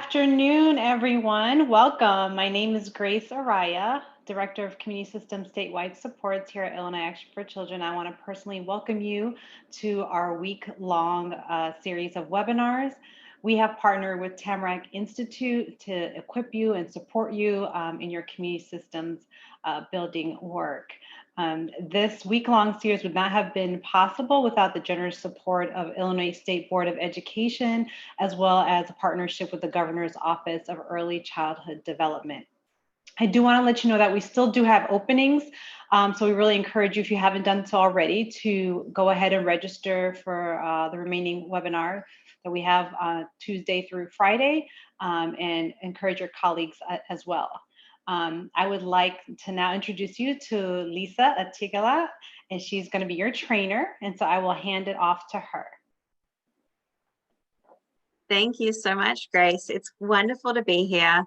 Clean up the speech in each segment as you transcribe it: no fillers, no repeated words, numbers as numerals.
afternoon, everyone. Welcome. My name is Grace Araya, Director of Community Systems Statewide Supports here at Illinois Action for Children. I want to personally welcome you to our week-long series of webinars. We have partnered with Tamarack Institute to equip you and support you in your community systems building work. This week-long series would not have been possible without the generous support of Illinois State Board of Education, as well as a partnership with the Governor's Office of Early Childhood Development. I do want to let you know that we still do have openings. So we really encourage you, if you haven't done so already, to go ahead and register for the remaining webinar that we have Tuesday through Friday, and encourage your colleagues as well. I would like to now introduce you to Lisa Atigala, and she's going to be your trainer. And so I will hand it off to her. Thank you so much, Grace. It's wonderful to be here.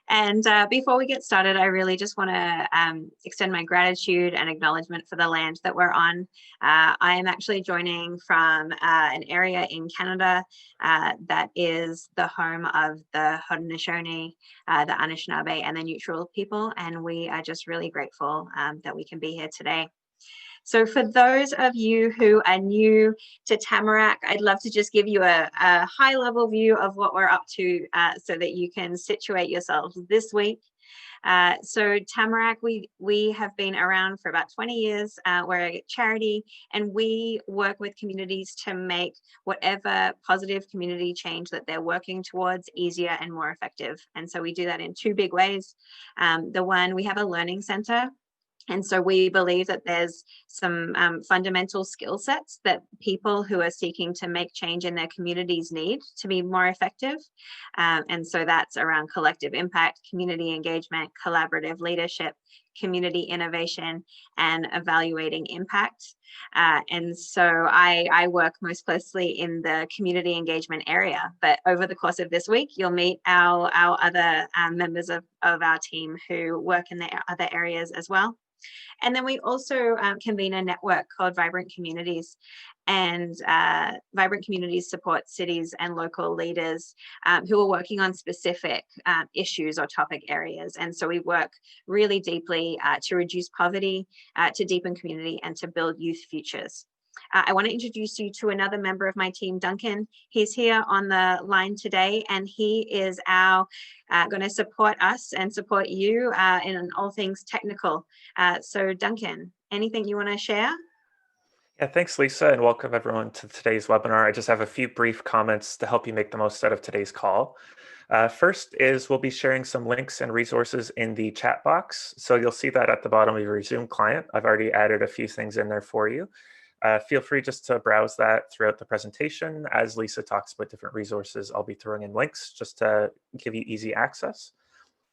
And before we get started, I really just want to extend my gratitude and acknowledgement for the land that we're on. I am actually joining from an area in Canada that is the home of the Haudenosaunee, the Anishinaabe, and the Neutral people. And we are just really grateful that we can be here today. So for those of you who are new to Tamarack, I'd love to just give you a high-level view of what we're up to so that you can situate yourselves this week. So Tamarack, we have been around for about 20 years. We're a charity, and we work with communities to make whatever positive community change that they're working towards easier and more effective. And so we do that in two big ways. The one, we have a learning center. And so we believe that there's some fundamental skill sets that people who are seeking to make change in their communities need to be more effective. And so that's around collective impact, community engagement, collaborative leadership, community innovation, and evaluating impact. And so I work most closely in the community engagement area, but over the course of this week, you'll meet our other members of our team who work in the other areas as well. And then we also convene a network called Vibrant Communities, and Vibrant Communities support cities and local leaders who are working on specific issues or topic areas. And so we work really deeply to reduce poverty, to deepen community, and to build youth futures. I want to introduce you to another member of my team, Duncan. He's here on the line today, and he is going to support us and support you in all things technical. So Duncan, anything you want to share? Yeah, thanks, Lisa, and welcome everyone to today's webinar. I just have a few brief comments to help you make the most out of today's call. First is we'll be sharing some links and resources in the chat box. So you'll see that at the bottom of your Zoom client. I've already added a few things in there for you. Feel free just to browse that throughout the presentation. As Lisa talks about different resources, I'll be throwing in links just to give you easy access.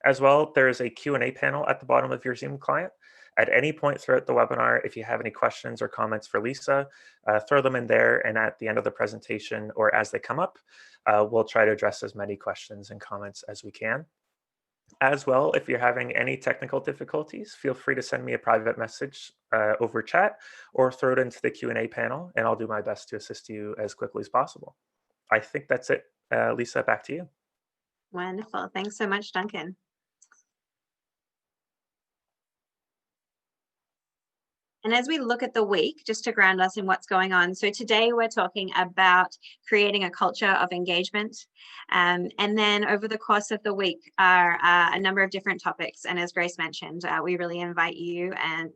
As well, there is a Q&A panel at the bottom of your Zoom client. At any point throughout the webinar, if you have any questions or comments for Lisa, throw them in there, and at the end of the presentation or as they come up, we'll try to address as many questions and comments as we can. As well, if you're having any technical difficulties, feel free to send me a private message over chat or throw it into the Q&A panel, and I'll do my best to assist you as quickly as possible. I think that's it. Lisa, back to you. Wonderful. Thanks so much, Duncan. And as we look at the week, just to ground us in what's going on, so today we're talking about creating a culture of engagement. And then over the course of the week are a number of different topics. And as Grace mentioned, we really invite you and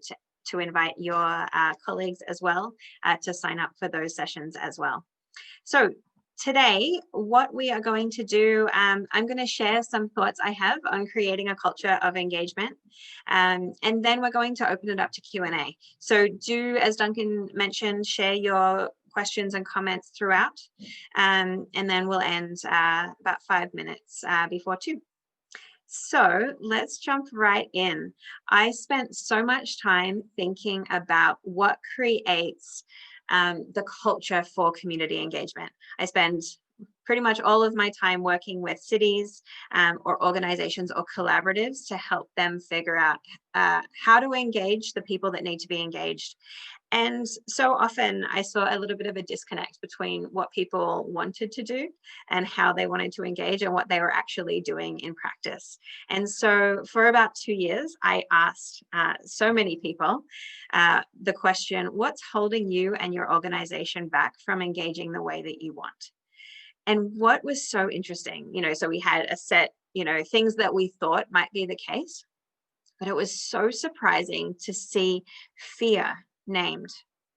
to invite your colleagues as well to sign up for those sessions as well. So today, what we are going to do, I'm going to share some thoughts I have on creating a culture of engagement, and then we're going to open it up to Q&A. So do, as Duncan mentioned, share your questions and comments throughout, and then we'll end about 5 minutes before 2. So let's jump right in. I spent so much time thinking about what creates the culture for community engagement. I spend pretty much all of my time working with cities or organizations or collaboratives to help them figure out how to engage the people that need to be engaged. And so often I saw a little bit of a disconnect between what people wanted to do and how they wanted to engage and what they were actually doing in practice. And so for about 2 years, I asked so many people the question, what's holding you and your organization back from engaging the way that you want? And what was so interesting, so we had a set, things that we thought might be the case, but it was so surprising to see fear named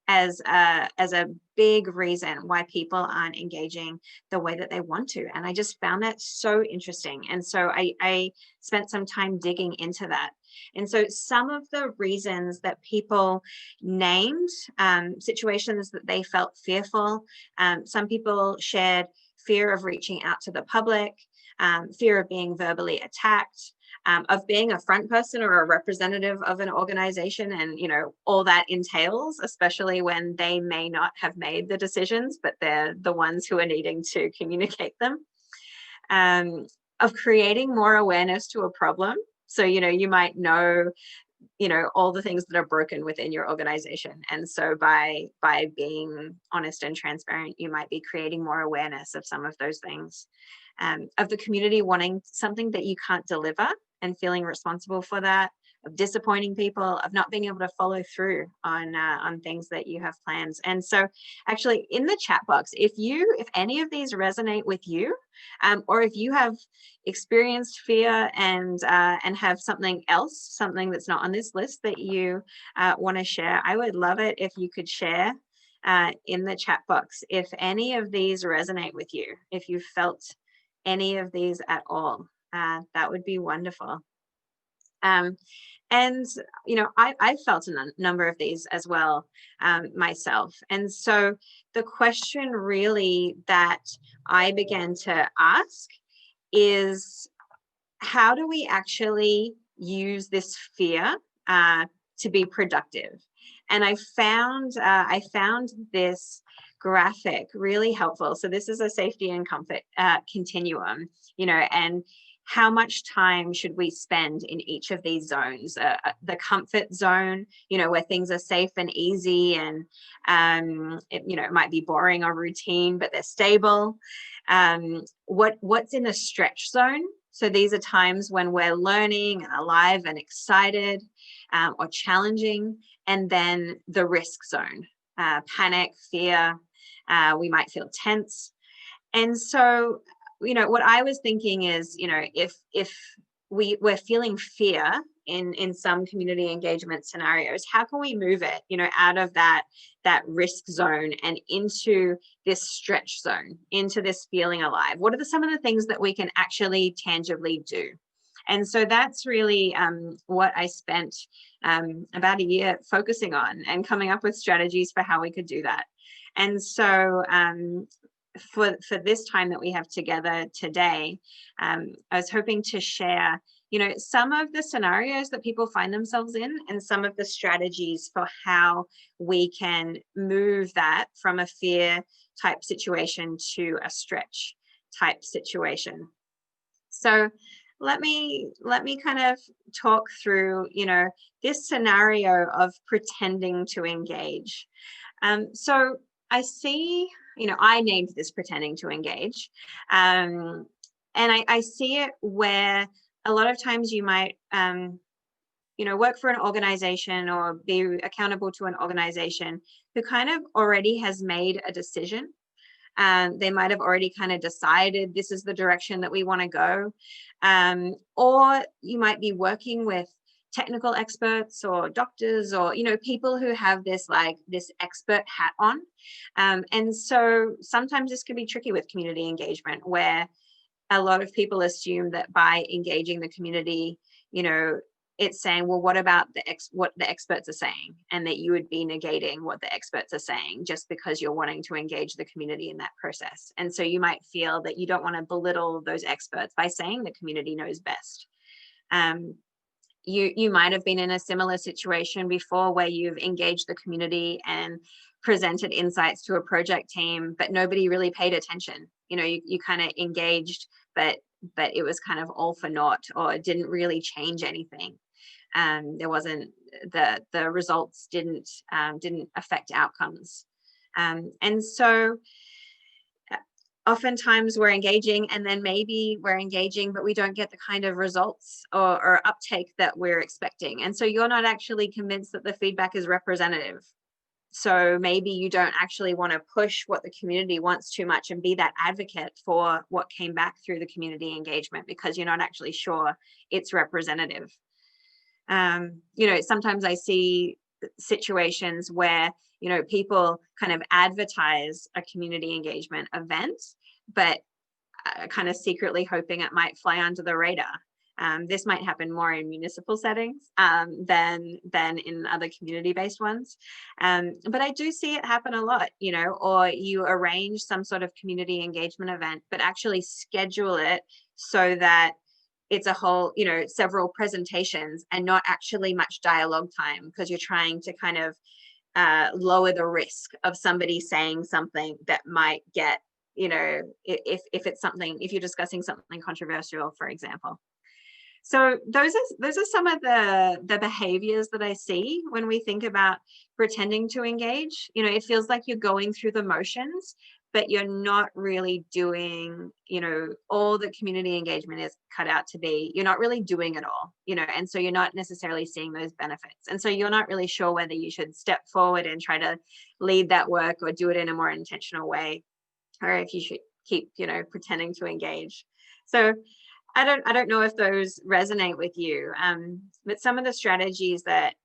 as a big reason why people aren't engaging the way that they want to. And I just found that so interesting. And so I spent some time digging into that. And so some of the reasons that people named situations that they felt fearful, some people shared fear of reaching out to the public, fear of being verbally attacked, of being a front person or a representative of an organization, and all that entails, especially when they may not have made the decisions, but they're the ones who are needing to communicate them, of creating more awareness to a problem. So you might know all the things that are broken within your organization, and so by being honest and transparent, you might be creating more awareness of some of those things, of the community wanting something that you can't deliver and feeling responsible for that, of disappointing people, of not being able to follow through on things that you have plans. And so actually in the chat box, if any of these resonate with you, or if you have experienced fear and have something that's not on this list that you want to share, I would love it if you could share in the chat box if any of these resonate with you, if you felt any of these at all. That would be wonderful. And I felt a number of these as well myself. And so the question really that I began to ask is, how do we actually use this fear to be productive? And I found this graphic really helpful. So this is a safety and comfort continuum, and how much time should we spend in each of these zones? The comfort zone, where things are safe and easy, and it might be boring or routine, but they're stable. What's in the stretch zone? So these are times when we're learning and alive and excited, or challenging. And then the risk zone, panic, fear, we might feel tense. And so what I was thinking is, if we're feeling fear in some community engagement scenarios, how can we move it, out of that risk zone and into this stretch zone, into this feeling alive? What are some of the things that we can actually tangibly do? And so that's really what I spent about a year focusing on and coming up with strategies for how we could do that. And so for this time that we have together today, I was hoping to share, some of the scenarios that people find themselves in and some of the strategies for how we can move that from a fear type situation to a stretch type situation. So let me kind of talk through, this scenario of pretending to engage. So I see, I named this pretending to engage. And I see it where a lot of times you might, work for an organization or be accountable to an organization who kind of already has made a decision. They might have already kind of decided this is the direction that we want to go. Or you might be working with technical experts or doctors or, people who have this expert hat on. And so sometimes this can be tricky with community engagement, where a lot of people assume that by engaging the community, it's saying, well, what about what the experts are saying, and that you would be negating what the experts are saying just because you're wanting to engage the community in that process. And so you might feel that you don't want to belittle those experts by saying the community knows best. You might have been in a similar situation before where you've engaged the community and presented insights to a project team, but nobody really paid attention. You know, you kind of engaged, but it was kind of all for naught, or it didn't really change anything. There wasn't, the results didn't affect outcomes. And so oftentimes we're engaging, and then maybe we're engaging, but we don't get the kind of results or uptake that we're expecting. And so you're not actually convinced that the feedback is representative. So maybe you don't actually want to push what the community wants too much and be that advocate for what came back through the community engagement, because you're not actually sure it's representative. You know, sometimes I see situations where, you know, people kind of advertise a community engagement event, but kind of secretly hoping it might fly under the radar. This might happen more in municipal settings than in other community-based ones. But I do see it happen a lot, you know, or you arrange some sort of community engagement event, but actually schedule it so that it's a whole, you know, several presentations and not actually much dialogue time, because you're trying to kind of lower the risk of somebody saying something that might get, you know, if it's something, if you're discussing something controversial, for example. So those are some of the behaviors that I see when we think about pretending to engage. You know, it feels like you're going through the motions, but you're not really doing, you know, all the community engagement is cut out to be. You're not really doing it all, you know, and so you're not necessarily seeing those benefits. And so you're not really sure whether you should step forward and try to lead that work or do it in a more intentional way, or if you should keep, you know, pretending to engage. So I don't know if those resonate with you, but some of the strategies that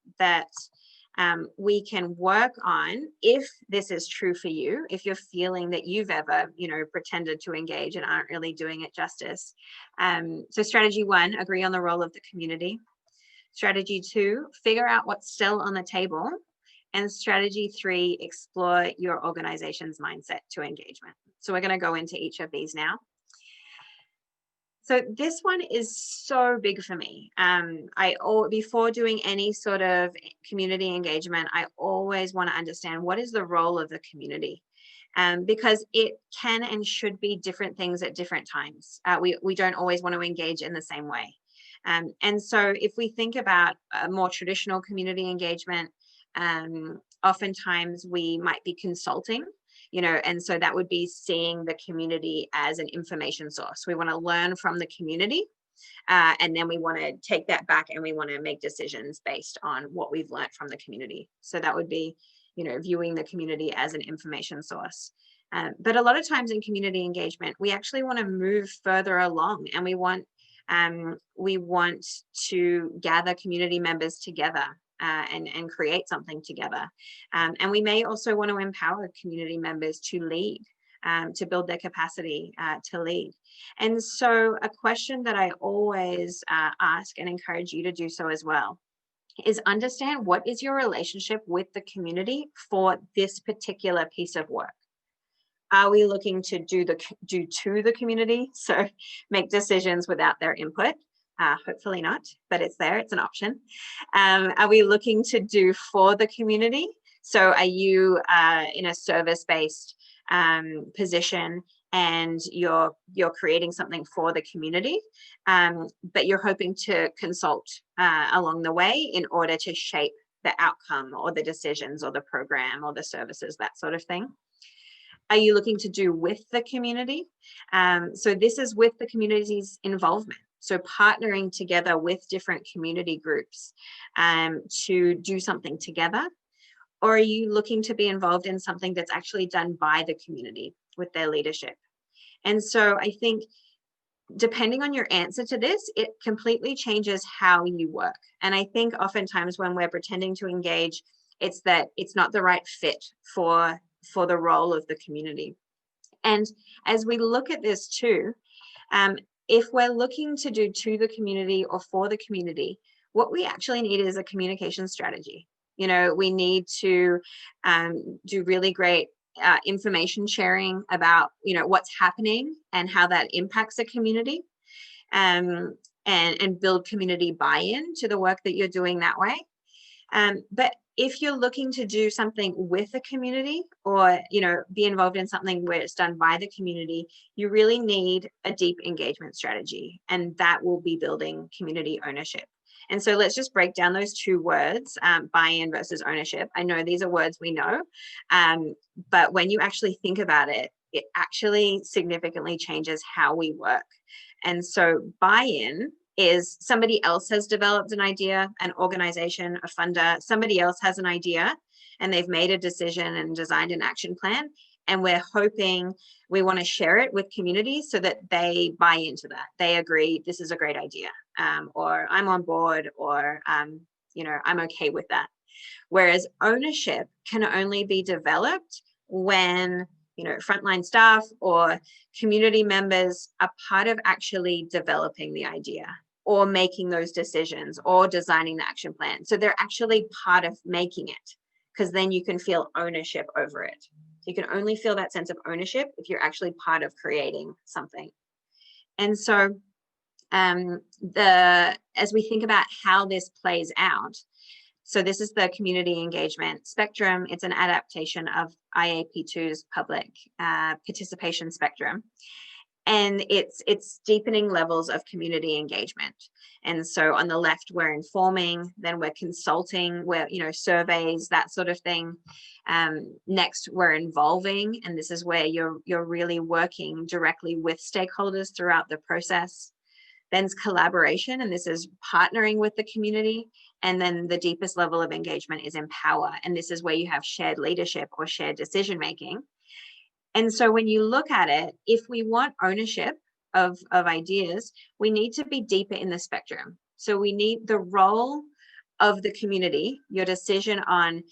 we can work on, if this is true for you, if you're feeling that you've ever, you know, pretended to engage and aren't really doing it justice. So strategy 1, agree on the role of the community. Strategy 2, figure out what's still on the table. And strategy 3, explore your organization's mindset to engagement. So we're going to go into each of these now. So this one is so big for me. Before doing any sort of community engagement, I always want to understand what is the role of the community, because it can and should be different things at different times. We don't always want to engage in the same way. And so if we think about a more traditional community engagement, oftentimes we might be consulting, you know, and so that would be seeing the community as an information source. We want to learn from the community, and then we want to take that back and we want to make decisions based on what we've learned from the community. So that would be, you know, viewing the community as an information source. But a lot of times in community engagement, we actually want to move further along, and we want to gather community members together. And create something together. And we may also want to empower community members to lead, to build their capacity to lead. And so a question that I always ask and encourage you to do so as well is understand, what is your relationship with the community for this particular piece of work? Are we looking to do to the community, so make decisions without their input? Hopefully not, but it's there, it's an option. Are we looking to do for the community? So are you in a service-based position and you're creating something for the community, but you're hoping to consult along the way in order to shape the outcome or the decisions or the program or the services, that sort of thing? Are you looking to do with the community? So this is with the community's involvement. So partnering together with different community groups to do something together. Or are you looking to be involved in something that's actually done by the community with their leadership? And so I think depending on your answer to this, it completely changes how you work. And I think oftentimes when we're pretending to engage, it's that it's not the right fit for the role of the community. And as we look at this too, if we're looking to do to the community or for the community, what we actually need is a communication strategy. You know, we need to do really great information sharing about, you know, what's happening and how that impacts the community, and build community buy-in to the work that you're doing that way. But if you're looking to do something with the community, or be involved in something where it's done by the community, you really need a deep engagement strategy, and that will be building community ownership. And so let's just break down those two words, buy-in versus ownership. I know these are words we know, but when you actually think about it, it actually significantly changes how we work. And so buy-in is somebody else has developed an idea, an organization, a funder, somebody else has an idea and they've made a decision and designed an action plan. And we're hoping, we want to share it with communities so that they buy into that. They agree, this is a great idea, or I'm on board, or, I'm okay with that. Whereas ownership can only be developed when frontline staff or community members are part of actually developing the idea or making those decisions or designing the action plan. So they're actually part of making it, because then you can feel ownership over it. You can only feel that sense of ownership if you're actually part of creating something. And so as we think about how this plays out, so this is the community engagement spectrum. It's an adaptation of IAP2's public participation spectrum. And it's deepening levels of community engagement. And so on the left, we're informing, then we're consulting, we're, surveys, that sort of thing. Next, we're involving, and this is where you're really working directly with stakeholders throughout the process. Then's collaboration, and this is partnering with the community. And then the deepest level of engagement is empower. And this is where you have shared leadership or shared decision-making. And so when you look at it, if we want ownership of ideas, we need to be deeper in the spectrum. So we need the role of the community, your decision on,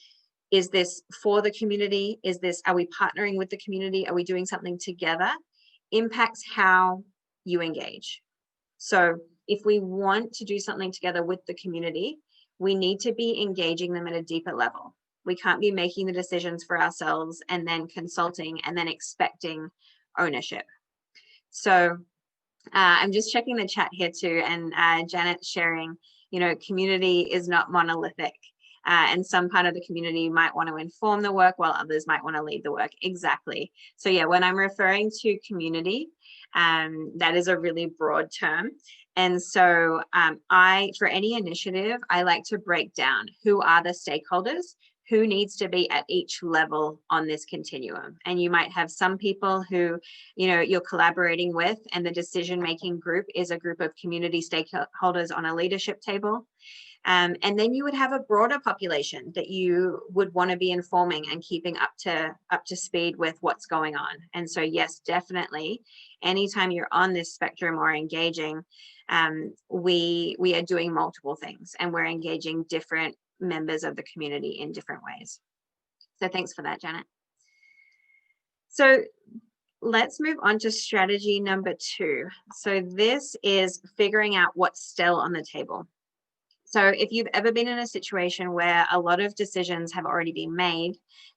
is this for the community? Are we partnering with the community? Are we doing something together? Impacts how you engage. So if we want to do something together with the community, we need to be engaging them at a deeper level. We can't be making the decisions for ourselves and then consulting and then expecting ownership. So I'm just checking the chat here too, and Janet's sharing, community is not monolithic. And some part of the community might want to inform the work while others might want to lead the work. Exactly. So yeah, when I'm referring to community, that is a really broad term. And so for any initiative, I like to break down who are the stakeholders, who needs to be at each level on this continuum. And you might have some people who, you're collaborating with, and the decision-making group is a group of community stakeholders on a leadership table. And then you would have a broader population that you would want to be informing and keeping up to speed with what's going on. And so, yes, definitely, anytime you're on this spectrum or engaging, we are doing multiple things, and we're engaging different members of the community in different ways. So thanks for that, Janet. So let's move on to strategy number 2. So this is figuring out what's still on the table. So if you've ever been in a situation where a lot of decisions have already been made,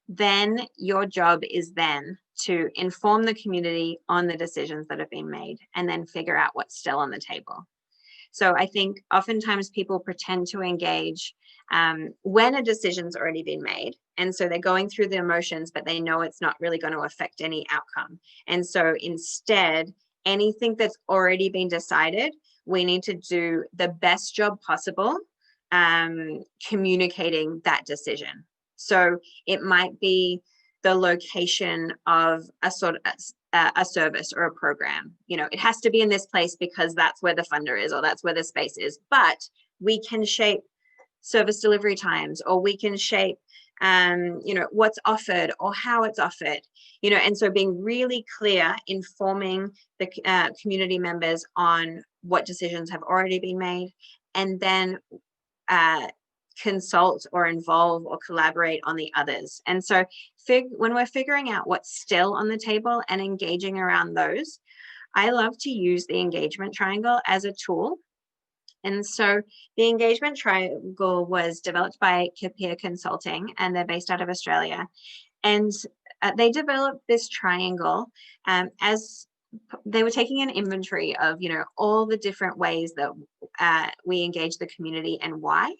then your job is then to inform the community on the decisions that have been made and then figure out what's still on the table. So I think oftentimes people pretend to engage when a decision's already been made. And so they're going through the emotions, but they know it's not really going to affect any outcome. And so instead, anything that's already been decided, we need to do the best job possible communicating that decision. So it might be the location of a sort of a service or a program. It has to be in this place because that's where the funder is, or that's where the space is. But we can shape service delivery times, or we can shape what's offered or how it's offered, and so being really clear, informing the community members on what decisions have already been made, and then consult or involve or collaborate on the others. And so when we're figuring out what's still on the table and engaging around those, I love to use the engagement triangle as a tool. And so the engagement triangle was developed by Kapir Consulting, and they're based out of Australia. And they developed this triangle as they were taking an inventory of, all the different ways that we engage the community and why.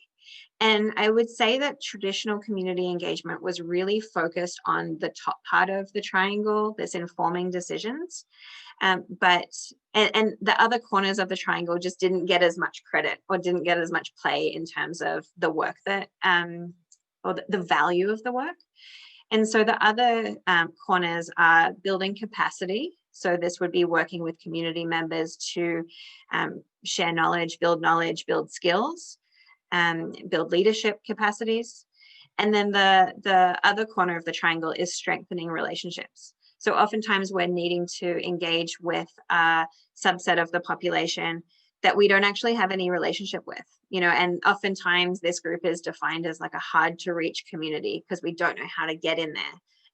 And I would say that traditional community engagement was really focused on the top part of the triangle, this informing decisions. But the other corners of the triangle just didn't get as much credit or didn't get as much play in terms of the work that, or the value of the work. And so the other corners are building capacity. So this would be working with community members to share knowledge, build skills, build leadership capacities. And then the other corner of the triangle is strengthening relationships. So oftentimes we're needing to engage with a subset of the population that we don't actually have any relationship with, and oftentimes this group is defined as like a hard to reach community because we don't know how to get in there.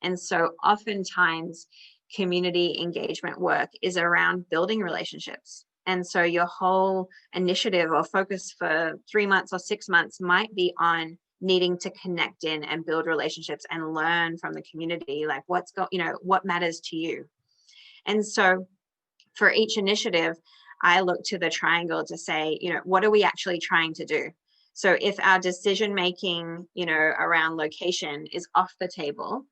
And so oftentimes community engagement work is around building relationships. And so your whole initiative or focus for 3 months or 6 months might be on needing to connect in and build relationships and learn from the community, like what matters to you. And so for each initiative, I look to the triangle to say, what are we actually trying to do? So if our decision making, around location is off the table,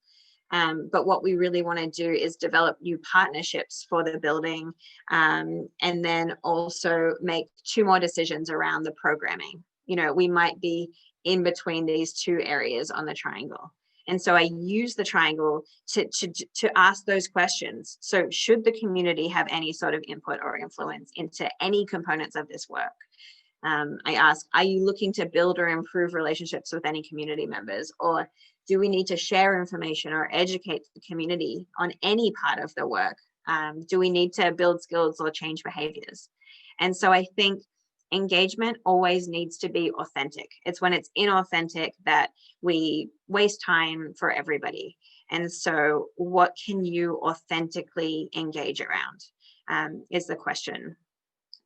but what we really want to do is develop new partnerships for the building, and then also make 2 more decisions around the programming. We might be in between these 2 areas on the triangle. And so I use the triangle to ask those questions. So should the community have any sort of input or influence into any components of this work? I ask, are you looking to build or improve relationships with any community members? Or do we need to share information or educate the community on any part of the work? Do we need to build skills or change behaviors? And so I think engagement always needs to be authentic. It's when it's inauthentic that we waste time for everybody. And so what can you authentically engage around is the question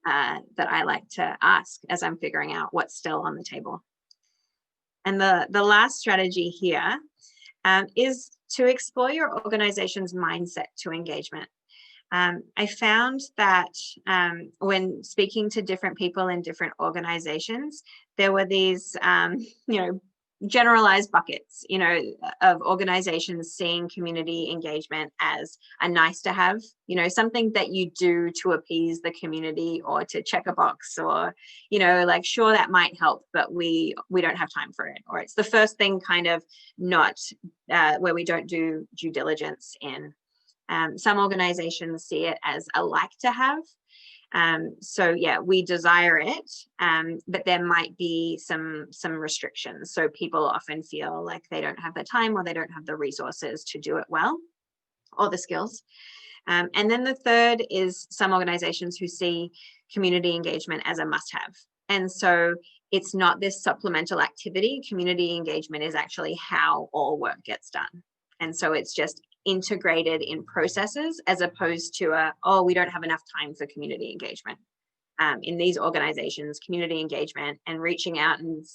that I like to ask as I'm figuring out what's still on the table. And the last strategy here is to explore your organization's mindset to engagement. I found that when speaking to different people in different organizations, there were these, generalized buckets, of organizations seeing community engagement as a nice to have, something that you do to appease the community or to check a box, or, like, sure, that might help, but we don't have time for it. Or it's the first thing kind of not where we don't do due diligence in. Some organizations see it as a like to have. So yeah, we desire it, but there might be some restrictions. So people often feel like they don't have the time or they don't have the resources to do it well, or the skills. And then the third is some organizations who see community engagement as a must-have. And so it's not this supplemental activity. Community engagement is actually how all work gets done. And so it's just integrated in processes as opposed to we don't have enough time for community engagement. In these organizations, community engagement and reaching out and,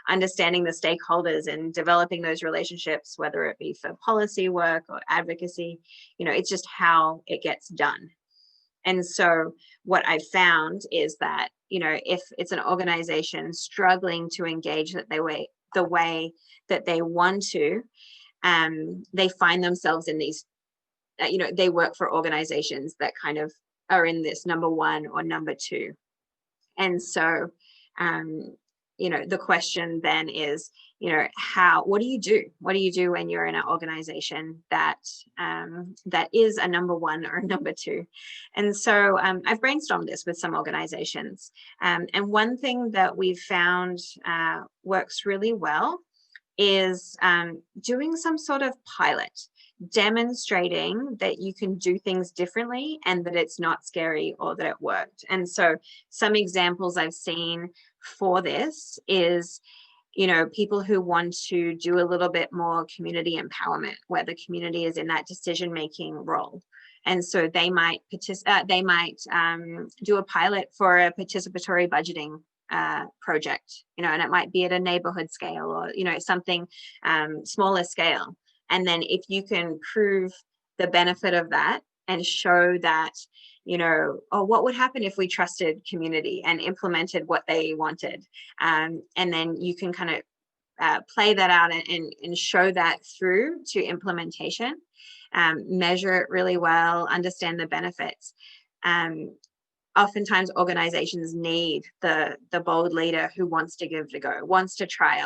understanding the stakeholders and developing those relationships, whether it be for policy work or advocacy, it's just how it gets done. And so what I've found is that, if it's an organization struggling to engage the way that they want to, they find themselves in these, they work for organizations that kind of are in this number 1 or number 2. And so, the question then is, what do you do? What do you do when you're in an organization that is a number 1 or number 2? And so I've brainstormed this with some organizations. And one thing that we've found works really well is doing some sort of pilot, demonstrating that you can do things differently and that it's not scary or that it worked. And so some examples I've seen for this is, people who want to do a little bit more community empowerment, where the community is in that decision-making role. And so they might do a pilot for a participatory budgeting project, and it might be at a neighborhood scale or, something smaller scale. And then if you can prove the benefit of that and show that, what would happen if we trusted community and implemented what they wanted. And then you can kind of play that out and show that through to implementation, measure it really well, understand the benefits. Oftentimes organizations need the bold leader who wants to give it a go, wants to try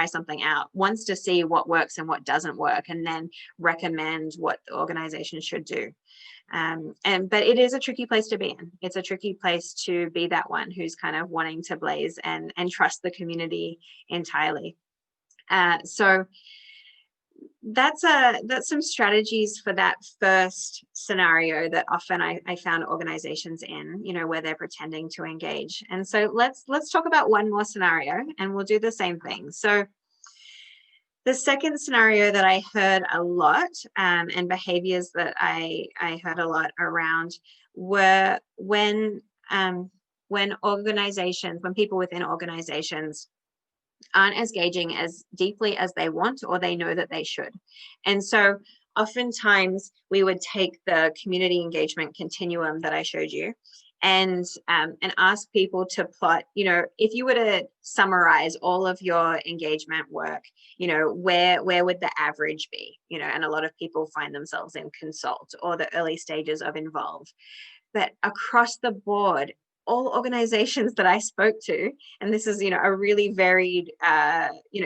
something out, wants to see what works and what doesn't work, and then recommend what the organization should do. But it is a tricky place to be in. It's a tricky place to be that one who's kind of wanting to blaze and trust the community entirely. So that's some strategies for that first scenario that often I found organizations in, where they're pretending to engage. And so let's talk about one more scenario, and we'll do the same thing. So the second scenario that I heard a lot, and behaviors that I heard a lot around, were when people within organizations aren't engaging as deeply as they want or they know that they should. And so oftentimes we would take the community engagement continuum that I showed you and ask people to plot, if you were to summarize all of your engagement work, where would the average be? And a lot of people find themselves in consult or the early stages of involve. But across the board, all organizations that I spoke to, and this is, a really varied,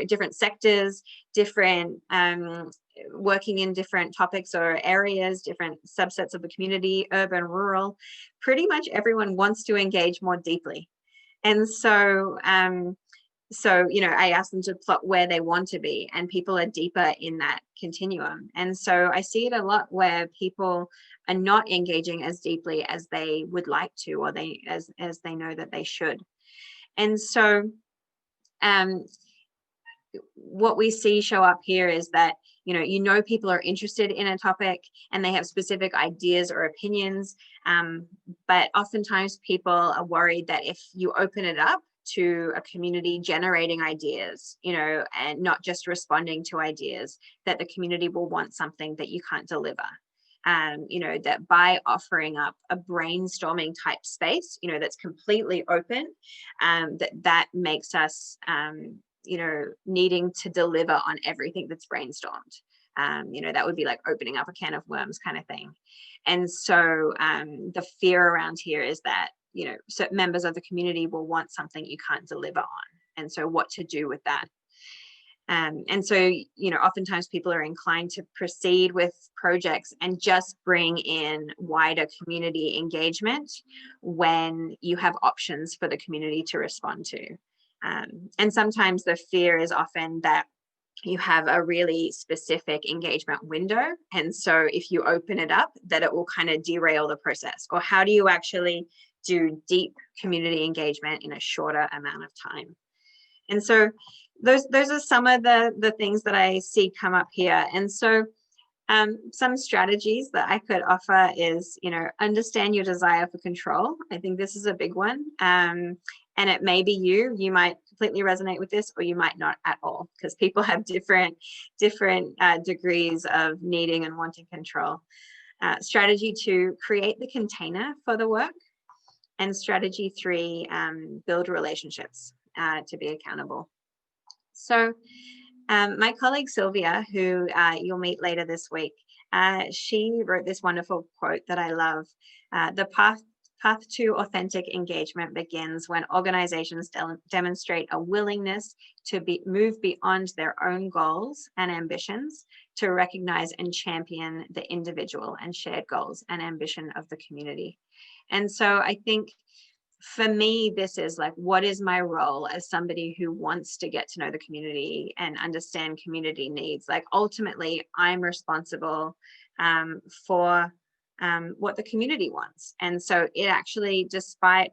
different sectors, different, working in different topics or areas, different subsets of the community, urban, rural, pretty much everyone wants to engage more deeply. And so, I asked them to plot where they want to be, and people are deeper in that continuum. And so I see it a lot where people are not engaging as deeply as they would like to, or as they know that they should. And so what we see show up here is that, people are interested in a topic and they have specific ideas or opinions. But oftentimes people are worried that if you open it up to a community generating ideas, and not just responding to ideas, that the community will want something that you can't deliver. That by offering up a brainstorming type space, that's completely open, that makes us, needing to deliver on everything that's brainstormed. That would be like opening up a can of worms kind of thing. And so the fear around here is that, certain members of the community will want something you can't deliver on. And so what to do with that? And so, oftentimes people are inclined to proceed with projects and just bring in wider community engagement when you have options for the community to respond to. And sometimes the fear is often that you have a really specific engagement window. And so if you open it up, that it will kind of derail the process. Or how do you actually do deep community engagement in a shorter amount of time? And so those are some of the things that I see come up here. And so some strategies that I could offer is, understand your desire for control. I think this is a big one. And it may be you might completely resonate with this, or you might not at all, because people have different degrees of needing and wanting control. Strategy 2, create the container for the work. And strategy 3, build relationships to be accountable. So my colleague Sylvia, who you'll meet later this week, she wrote this wonderful quote that I love. The path to authentic engagement begins when organizations demonstrate a willingness to move beyond their own goals and ambitions to recognize and champion the individual and shared goals and ambition of the community. And so I think for me, this is like, what is my role as somebody who wants to get to know the community and understand community needs? Like, ultimately, I'm responsible for what the community wants. And so it actually, despite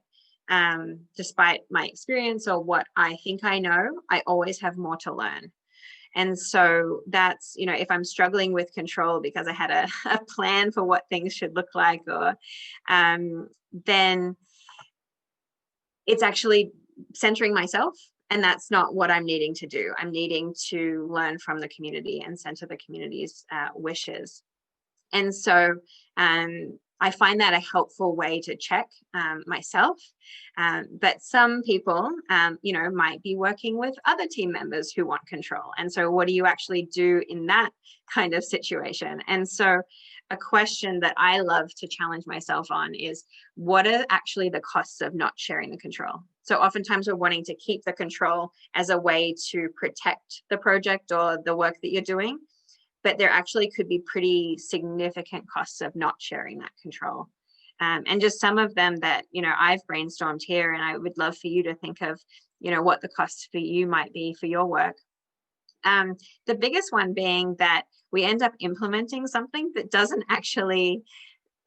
my experience or what I think I know, I always have more to learn. And so that's, if I'm struggling with control because I had a plan for what things should look like, or then it's actually centering myself. And that's not what I'm needing to do. I'm needing to learn from the community and center the community's wishes. And so I find that a helpful way to check myself. But some people, might be working with other team members who want control. And so what do you actually do in that kind of situation? And so a question that I love to challenge myself on is, what are actually the costs of not sharing the control? So oftentimes we're wanting to keep the control as a way to protect the project or the work that you're doing, but there actually could be pretty significant costs of not sharing that control. And just some of them that, I've brainstormed here, and I would love for you to think of, what the costs for you might be for your work. The biggest one being that we end up implementing something that doesn't actually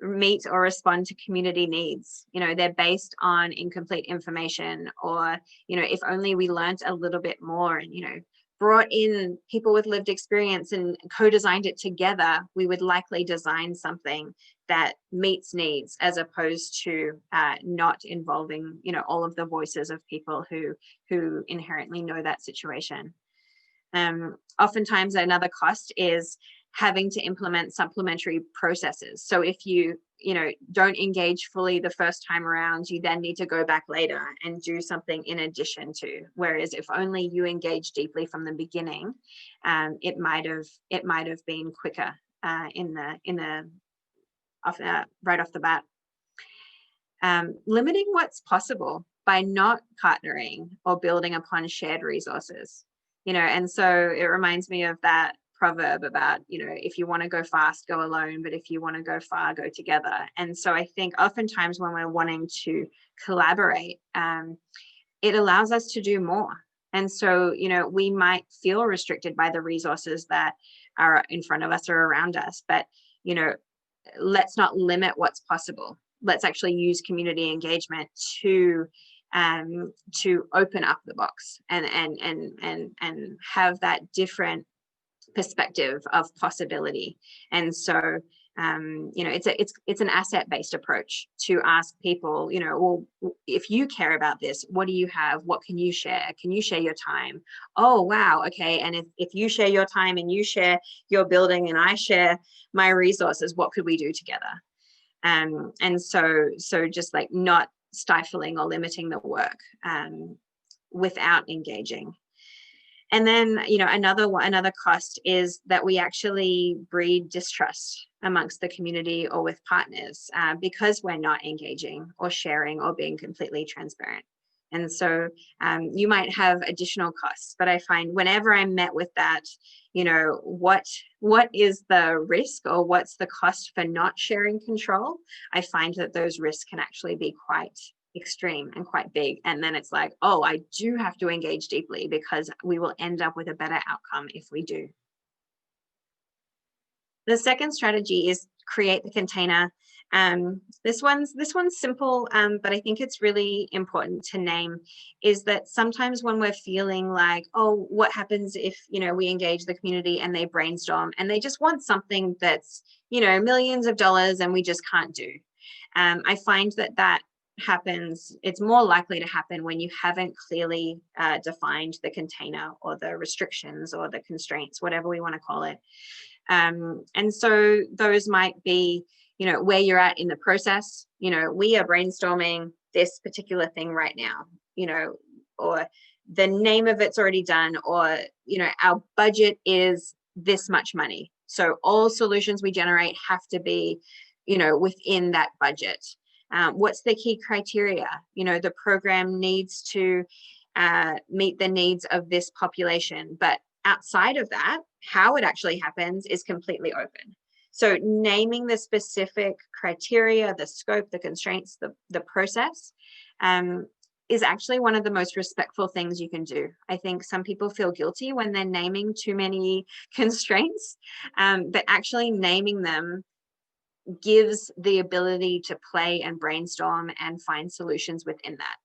meet or respond to community needs. They're based on incomplete information, or, if only we learned a little bit more and, brought in people with lived experience and co-designed it together, we would likely design something that meets needs, as opposed to not involving, all of the voices of people who inherently know that situation. Oftentimes another cost is having to implement supplementary processes. So if you don't engage fully the first time around, you then need to go back later and do something in addition to. Whereas if only you engage deeply from the beginning, it might have been quicker right off the bat. Limiting what's possible by not partnering or building upon shared resources. And so it reminds me of that proverb about, if you want to go fast, go alone, but if you want to go far, go together. And so I think oftentimes when we're wanting to collaborate, it allows us to do more. And so, we might feel restricted by the resources that are in front of us or around us, but, let's not limit what's possible. Let's actually use community engagement to open up the box and have that different perspective of possibility. And so it's an asset-based approach to ask people, well, if you care about this, what do you have? What can you share? Can you share your time? Oh, wow. Okay. And if you share your time and you share your building and I share my resources, what could we do together? And so just like not stifling or limiting the work without engaging. And then, another cost is that we actually breed distrust amongst the community or with partners because we're not engaging or sharing or being completely transparent. And so you might have additional costs, but I find whenever I'm met with that, what is the risk or what's the cost for not sharing control? I find that those risks can actually be quite extreme and quite big. And then it's like, oh, I do have to engage deeply because we will end up with a better outcome if we do. The second strategy is create the container. This one's simple, but I think it's really important to name, is that sometimes when we're feeling like, oh, what happens if, we engage the community and they brainstorm and they just want something that's, millions of dollars and we just can't do. I find that happens, it's more likely to happen when you haven't clearly defined the container or the restrictions or the constraints, whatever we want to call it. And so those might be, where you're at in the process. We are brainstorming this particular thing right now, or the name of it's already done, or, our budget is this much money. So all solutions we generate have to be, within that budget. What's the key criteria? The program needs to meet the needs of this population, but outside of that, how it actually happens is completely open. So naming the specific criteria, the scope, the constraints, the process is actually one of the most respectful things you can do. I think some people feel guilty when they're naming too many constraints, but actually naming them gives the ability to play and brainstorm and find solutions within that.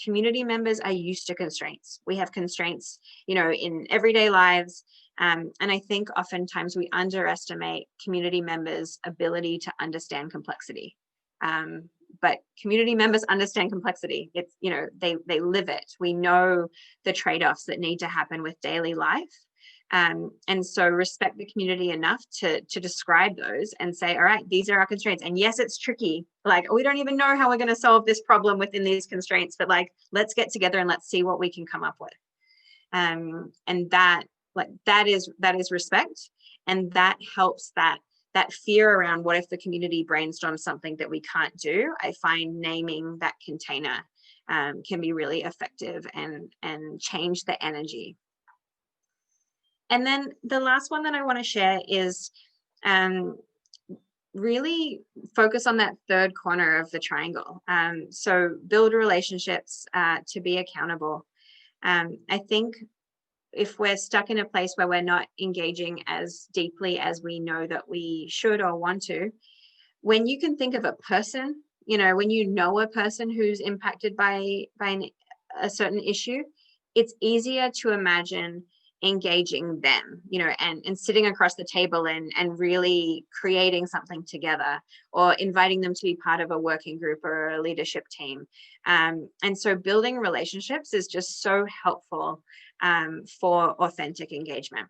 Community members are used to constraints. We have constraints, in everyday lives. And I think oftentimes we underestimate community members' ability to understand complexity. But community members understand complexity. It's, they live it. We know the trade-offs that need to happen with daily life. And so respect the community enough to describe those and say, all right, these are our constraints. And yes, it's tricky. Like, we don't even know how we're going to solve this problem within these constraints, but like, let's get together and let's see what we can come up with. And that is respect. And that helps that fear around what if the community brainstorms something that we can't do. I find naming that container can be really effective and change the energy. And then the last one that I want to share is really focus on that third corner of the triangle. So build relationships to be accountable. I think if we're stuck in a place where we're not engaging as deeply as we know that we should or want to, when you can think of a person, when you know a person who's impacted by a certain issue, it's easier to imagine engaging them, and sitting across the table and really creating something together, or inviting them to be part of a working group or a leadership team. And so building relationships is just so helpful for authentic engagement.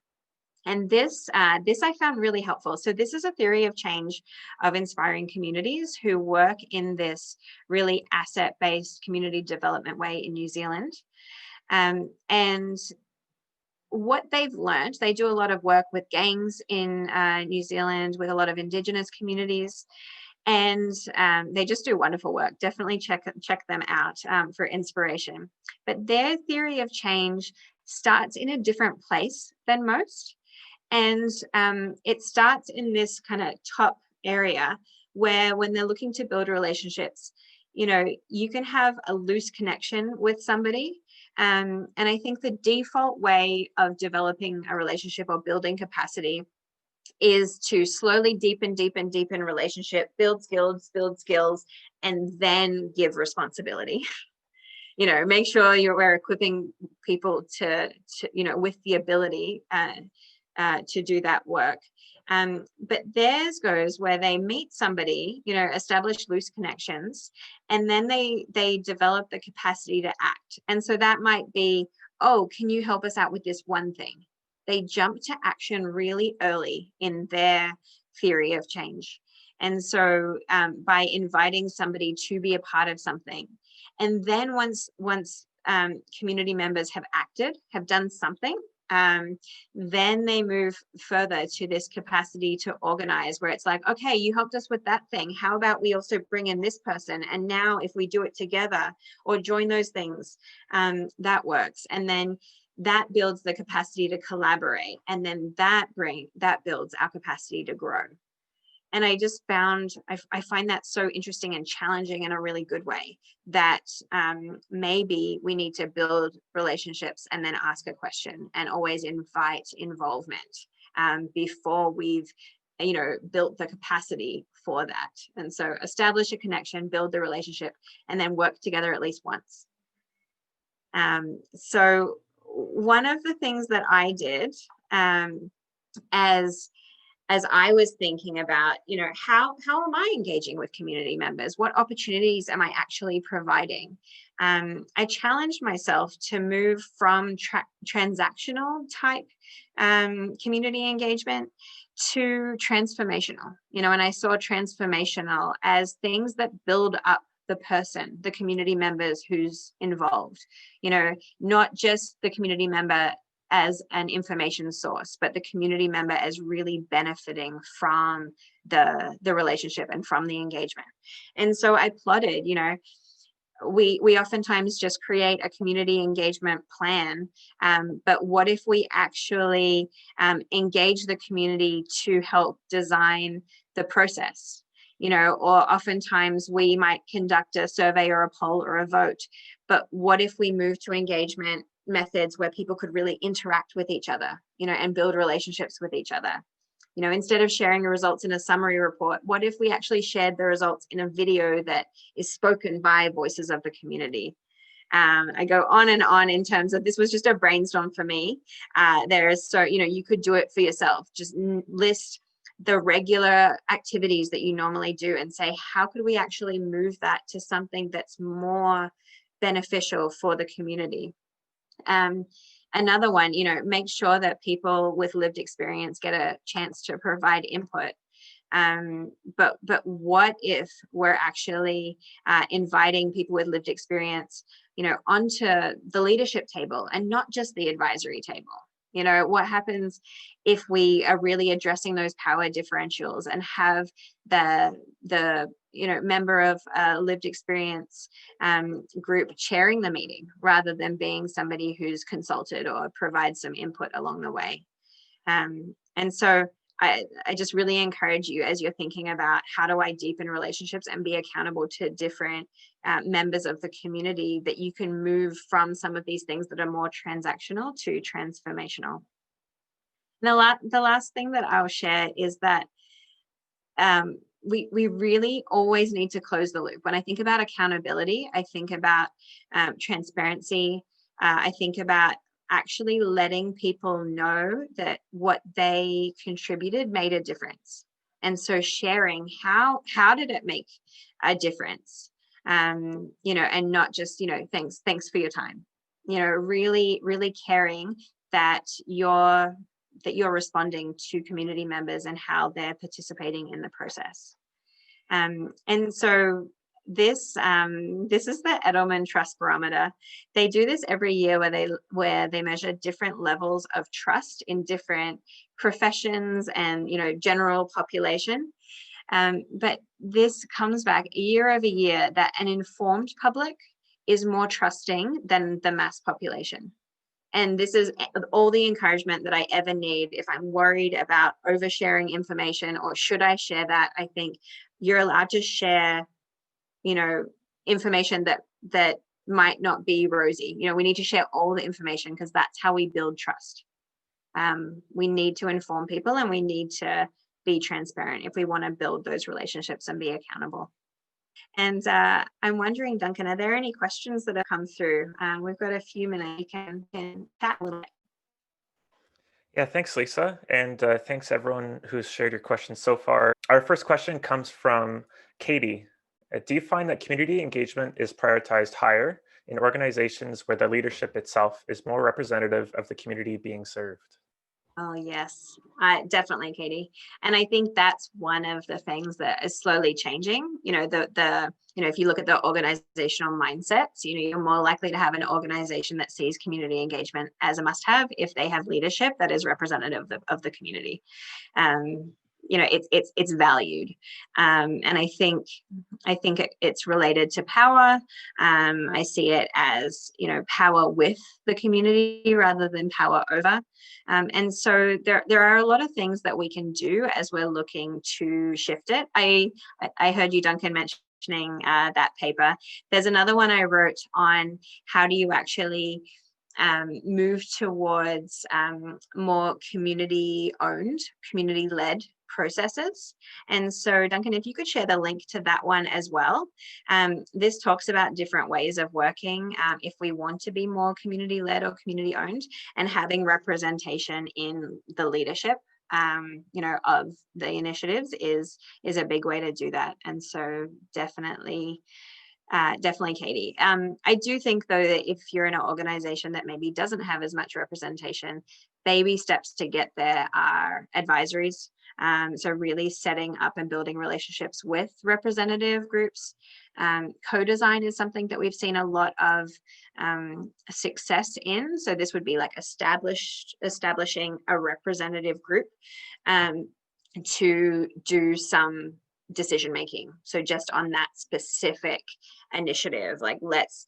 And this I found really helpful. So this is a theory of change of inspiring communities who work in this really asset-based community development way in New Zealand. And what they've learned, they do a lot of work with gangs in New Zealand, with a lot of Indigenous communities, and they just do wonderful work. Definitely check them out for inspiration. But their theory of change starts in a different place than most. And it starts in this kind of top area where, when they're looking to build relationships, you can have a loose connection with somebody. And I think the default way of developing a relationship or building capacity is to slowly deepen relationship, build skills, and then give responsibility. Make sure we're equipping people to with the ability to do that work. But theirs goes where they meet somebody, establish loose connections, and then they develop the capacity to act. And so that might be, oh, can you help us out with this one thing? They jump to action really early in their theory of change. And so by inviting somebody to be a part of something, and then once community members have done something, then they move further to this capacity to organize, where it's like, okay, you helped us with that thing. How about we also bring in this person? And now if we do it together or join those things, that works. And then that builds the capacity to collaborate. And then that builds our capacity to grow. And I just I find that so interesting and challenging in a really good way, that maybe we need to build relationships and then ask a question, and always invite involvement before we've built the capacity for that. And so establish a connection, build the relationship, and then work together at least once. So one of the things that I did as I was thinking about, how am I engaging with community members? What opportunities am I actually providing? I challenged myself to move from transactional type community engagement to transformational, and I saw transformational as things that build up the person, the community members who's involved, not just the community member as an information source, but the community member as really benefiting from the relationship and from the engagement. And so I plotted, we oftentimes just create a community engagement plan, but what if we actually engage the community to help design the process? Or oftentimes we might conduct a survey or a poll or a vote, but what if we move to engagement methods where people could really interact with each other, and build relationships with each other? Instead of sharing the results in a summary report, what if we actually shared the results in a video that is spoken by voices of the community? I go on and on in terms of, this was just a brainstorm for me. You could do it for yourself. Just list the regular activities that you normally do and say, how could we actually move that to something that's more beneficial for the community? Another one, make sure that people with lived experience get a chance to provide input. But what if we're actually inviting people with lived experience, onto the leadership table and not just the advisory table? What happens if we are really addressing those power differentials and have the member of lived experience group chairing the meeting rather than being somebody who's consulted or provides some input along the way? And so I just really encourage you, as you're thinking about how do I deepen relationships and be accountable to different members of the community, that you can move from some of these things that are more transactional to transformational. The last thing that I'll share is that we really always need to close the loop. When I think about accountability, I think about transparency. I think about actually letting people know that what they contributed made a difference. And so sharing how did it make a difference, and not just, thanks for your time, really caring that you're responding to community members and how they're participating in the process. And so this is the Edelman Trust Barometer. They do this every year where they measure different levels of trust in different professions and general population. But this comes back year over year that an informed public is more trusting than the mass population. And this is all the encouragement that I ever need if I'm worried about oversharing information, or should I share that? I think you're allowed to share information that might not be rosy. We need to share all the information because that's how we build trust. We need to inform people and we need to be transparent if we want to build those relationships and be accountable. And I'm wondering, Duncan, are there any questions that have come through? We've got a few minutes. You can chat a little bit. Yeah, thanks, Lisa. And thanks everyone who's shared your questions so far. Our first question comes from Katie. Do you find that community engagement is prioritized higher in organizations where the leadership itself is more representative of the community being served? Oh, yes, definitely, Katie. And I think that's one of the things that is slowly changing. If you look at the organizational mindsets, you're more likely to have an organization that sees community engagement as a must-have if they have leadership that is representative of the community. It's valued, and I think it's related to power. I see it as power with the community rather than power over, and so there are a lot of things that we can do as we're looking to shift it. I heard you, Duncan, mentioning that paper. There's another one I wrote on how do you actually move towards more community-owned, community-led processes. And so, Duncan, if you could share the link to that one as well. This talks about different ways of working if we want to be more community-led or community-owned, and having representation in the leadership of the initiatives is a big way to do that. And so definitely, Katie. I do think, though, that if you're in an organization that maybe doesn't have as much representation, baby steps to get there are advisories. So really setting up and building relationships with representative groups. Co-design is something that we've seen a lot of success in. So this would be like establishing a representative group to do some decision making. So just on that specific initiative, like let's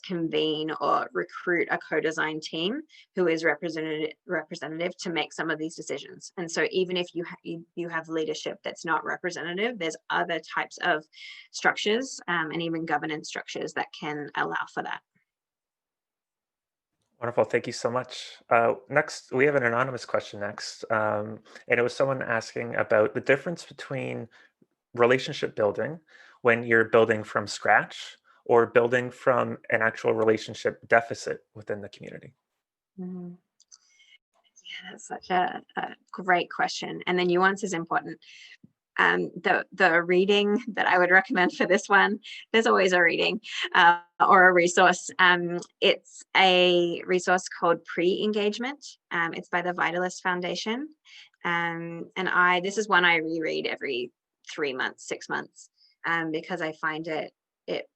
convene or recruit a co-design team who is representative to make some of these decisions. And so even if you have leadership that's not representative, there's other types of structures and even governance structures that can allow for that. Wonderful. Thank you so much. Next, we have an anonymous question next. And it was someone asking about the difference between relationship building when you're building from scratch or building from an actual relationship deficit within the community. Mm-hmm. Yeah, that's such a great question. And the nuance is important. The reading that I would recommend for this one, there's always a reading or a resource. It's a resource called Pre-Engagement. It's by the Vitalist Foundation. And this is one I reread every 3 months, 6 months, because I find it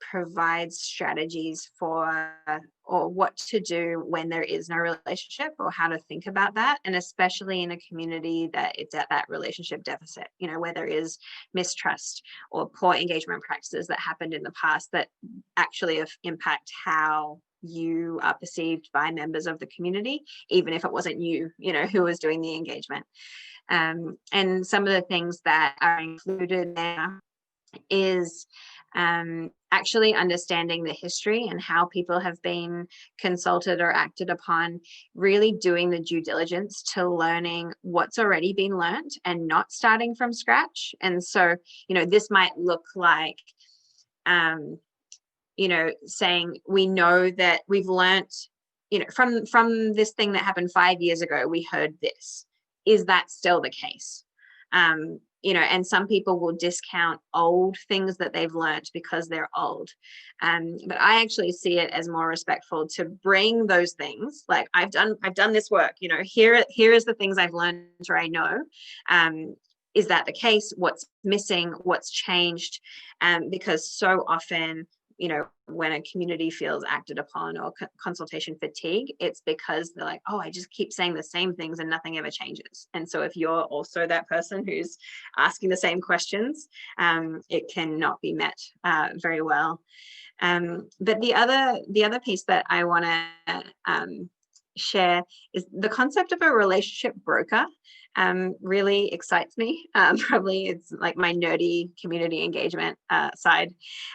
provides strategies for or what to do when there is no relationship, or how to think about that, and especially in a community that it's at that relationship deficit, where there is mistrust or poor engagement practices that happened in the past that actually impact how you are perceived by members of the community, even if it wasn't you who was doing the engagement. And some of the things that are included there is actually understanding the history and how people have been consulted or acted upon, really doing the due diligence to learning what's already been learned and not starting from scratch. And so, this might look like, saying, we know that we've learned, from this thing that happened 5 years ago, we heard this. Is that still the case? And some people will discount old things that they've learned because they're old. But I actually see it as more respectful to bring those things, like I've done this work, here is the things I've learned, or I know. Is that the case? What's missing? What's changed? Because so often, when a community feels acted upon or consultation fatigue, it's because they're like, oh, I just keep saying the same things and nothing ever changes. And so if you're also that person who's asking the same questions, it cannot be met very well. But the other piece that I want to share is the concept of a relationship broker. Really excites me. Probably it's like my nerdy community engagement side.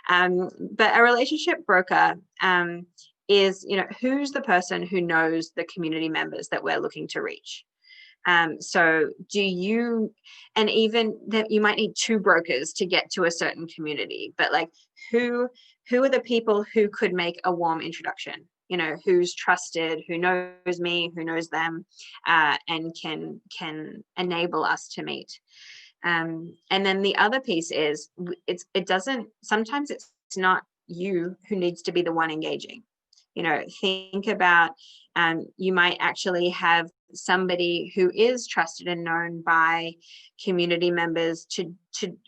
But a relationship broker is, who's the person who knows the community members that we're looking to reach. So do you, and even that you might need 2 brokers to get to a certain community, but like who are the people who could make a warm introduction? Who's trusted, who knows me, who knows them, and can enable us to meet. And then the other piece is sometimes it's not you who needs to be the one engaging. Think about, you might actually have somebody who is trusted and known by community members to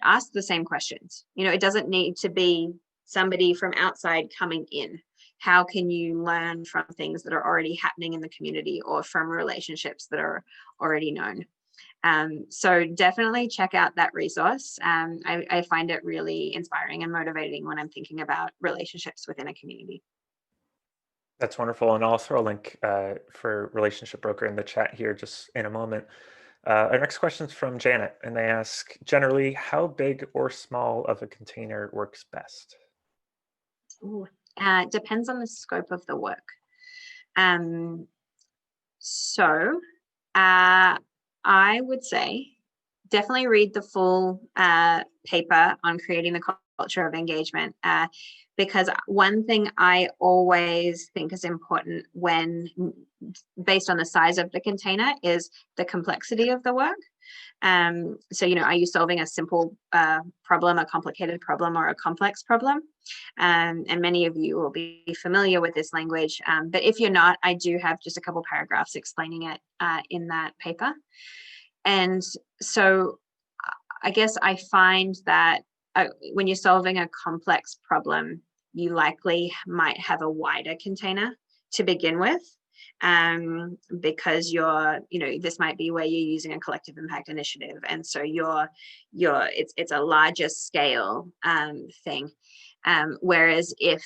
ask the same questions. It doesn't need to be somebody from outside coming in. How can you learn from things that are already happening in the community, or from relationships that are already known? So definitely check out that resource. I find it really inspiring and motivating when I'm thinking about relationships within a community. That's wonderful. And I'll throw a link for Relationship Broker in the chat here just in a moment. Our next question is from Janet, and they ask, generally, how big or small of a container works best? Ooh. Depends on the scope of the work. So I would say definitely read the full paper on creating the culture of engagement, because one thing I always think is important when based on the size of the container is the complexity of the work. So, are you solving a simple problem, a complicated problem, or a complex problem? And many of you will be familiar with this language. But if you're not, I do have just a couple paragraphs explaining it in that paper. And so I guess I find that when you're solving a complex problem, you likely might have a wider container to begin with. Because this might be where you're using a collective impact initiative, and so it's a larger scale thing. Whereas if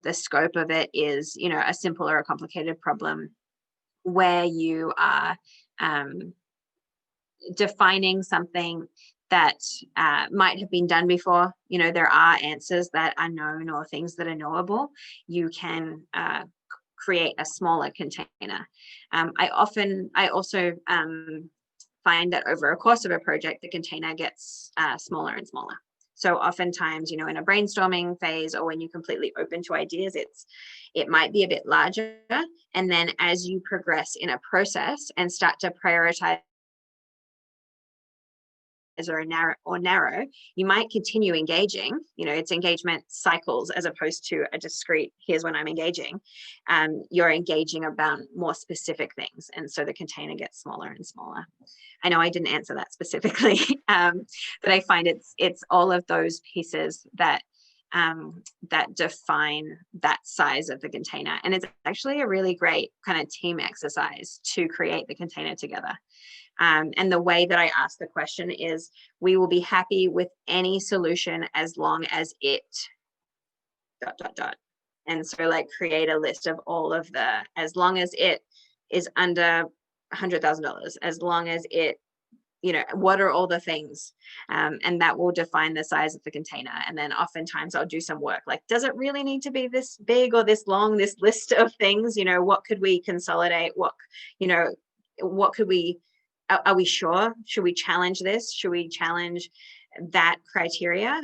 the scope of it is a simple or a complicated problem, where you are defining something that might have been done before, there are answers that are known or things that are knowable, you can create a smaller container. I also find that over a course of a project, the container gets smaller and smaller. So oftentimes, in a brainstorming phase, or when you're completely open to ideas, it might be a bit larger. And then as you progress in a process and start to prioritize or narrow, you might continue engaging. It's engagement cycles as opposed to a discrete, here's when I'm engaging. You're engaging about more specific things. And so the container gets smaller and smaller. I know I didn't answer that specifically, but I find it's all of those pieces that define that size of the container. And it's actually a really great kind of team exercise to create the container together. And the way that I ask the question is, we will be happy with any solution as long as it ... And so create a list of all of as long as it is under $100,000, as long as it, what are all the things? And that will define the size of the container. And then oftentimes I'll do some work does it really need to be this big or this long, this list of things? What could we consolidate? What could we, are we sure? Should we challenge this? Should we challenge that criteria?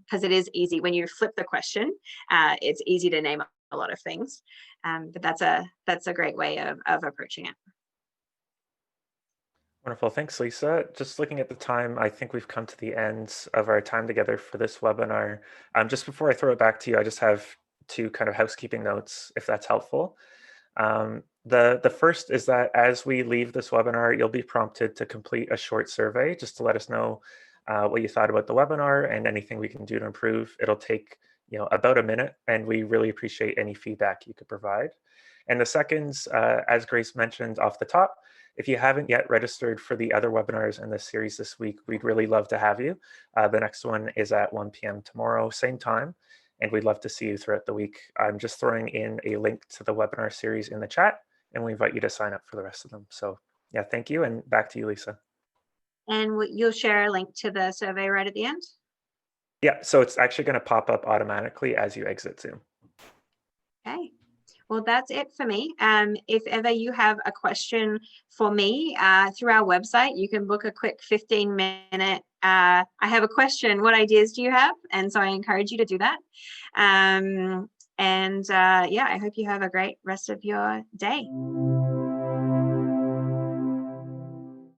Because it is easy when you flip the question, it's easy to name a lot of things. But that's a great way of approaching it. Wonderful. Thanks, Lisa. Just looking at the time, I think we've come to the end of our time together for this webinar. Just before I throw it back to you, I just have two kind of housekeeping notes, if that's helpful. The first is that as we leave this webinar, you'll be prompted to complete a short survey just to let us know what you thought about the webinar and anything we can do to improve. It'll take about a minute, and we really appreciate any feedback you could provide. And the second, as Grace mentioned off the top, if you haven't yet registered for the other webinars in this series this week, we'd really love to have you. The next one is at 1 p.m. tomorrow, same time, and we'd love to see you throughout the week. I'm just throwing in a link to the webinar series in the chat, and we invite you to sign up for the rest of them. So yeah, thank you, and back to you, Lisa. And you'll share a link to the survey right at the end? Yeah, so it's actually going to pop up automatically as you exit Zoom. Okay. Well, that's it for me. If ever you have a question for me through our website, you can book a quick 15-minute, I have a question, what ideas do you have? And so I encourage you to do that. Yeah, I hope you have a great rest of your day.